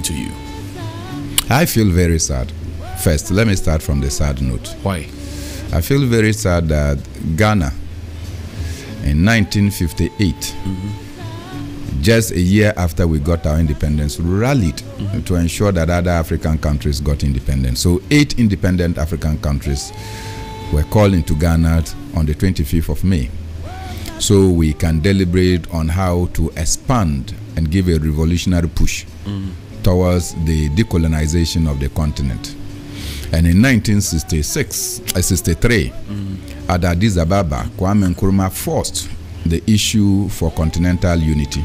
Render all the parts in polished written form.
to you? I feel very sad. First, let me start from the sad note. Why? I feel very sad that Ghana, in 1958, just a year after we got our independence, rallied to ensure that other African countries got independence. So 8 independent African countries were called into Ghana on the 25th of May. So we can deliberate on how to expand and give a revolutionary push towards the decolonization of the continent. And in 1963, at Addis Ababa, Kwame Nkrumah forced the issue for continental unity.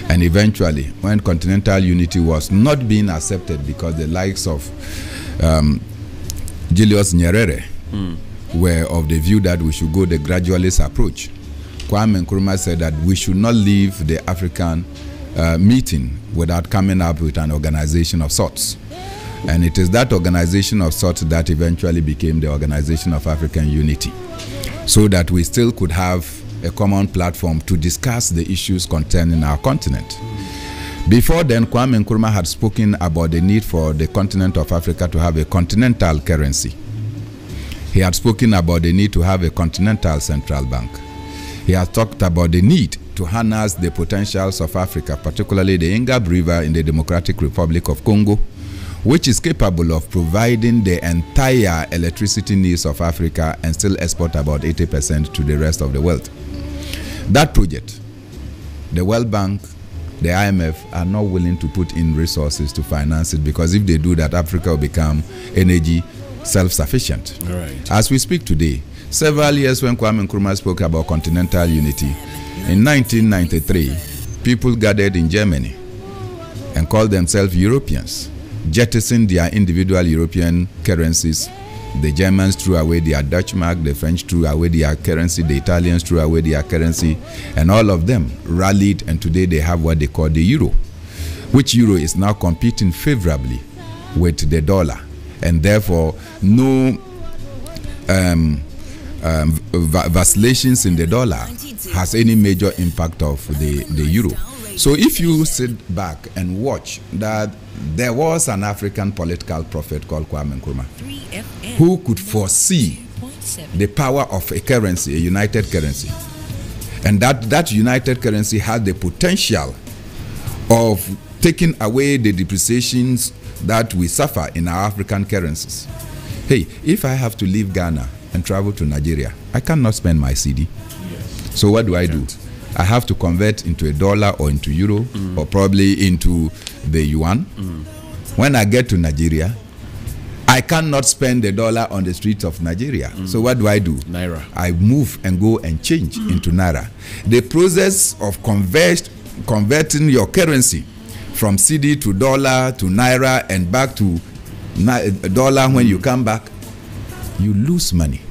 And eventually, when continental unity was not being accepted because the likes of Julius Nyerere were of the view that we should go the gradualist approach, Kwame Nkrumah said that we should not leave the African meeting without coming up with an organization of sorts. And it is that organization of sorts that eventually became the Organization of African Unity, so that we still could have a common platform to discuss the issues concerning our continent. Before then, Kwame Nkrumah had spoken about the need for the continent of Africa to have a continental currency. He had spoken about the need to have a continental central bank. He had talked about the need to harness the potentials of Africa, particularly the Ingab River in the Democratic Republic of Congo, which is capable of providing the entire electricity needs of Africa and still export about 80% to the rest of the world. That project, the World Bank, the IMF are not willing to put in resources to finance it, because if they do that, Africa will become energy self-sufficient. Right. As we speak today, several years when Kwame Nkrumah spoke about continental unity, in 1993, people gathered in Germany and called themselves Europeans, jettisoning their individual European currencies. The Germans threw away their Dutch mark, the French threw away their currency, the Italians threw away their currency, and all of them rallied, and today they have what they call the euro, which euro is now competing favorably with the dollar, and therefore no vacillations in the dollar has any major impact of the euro. So if you sit back and watch that there was an African political prophet called Kwame Nkrumah who could foresee the power of a currency, a united currency, and that united currency had the potential of taking away the depreciations that we suffer in our African currencies. Hey, if I have to leave Ghana and travel to Nigeria, I cannot spend my CD. Yes. So what do I do? I have to convert into a dollar or into euro or probably into the yuan. When I get to Nigeria, I cannot spend the dollar on the streets of Nigeria. So what do? Naira. I move and go and change into Naira. The process of converting your currency from CD to dollar to Naira and back to dollar, when you come back, you lose money.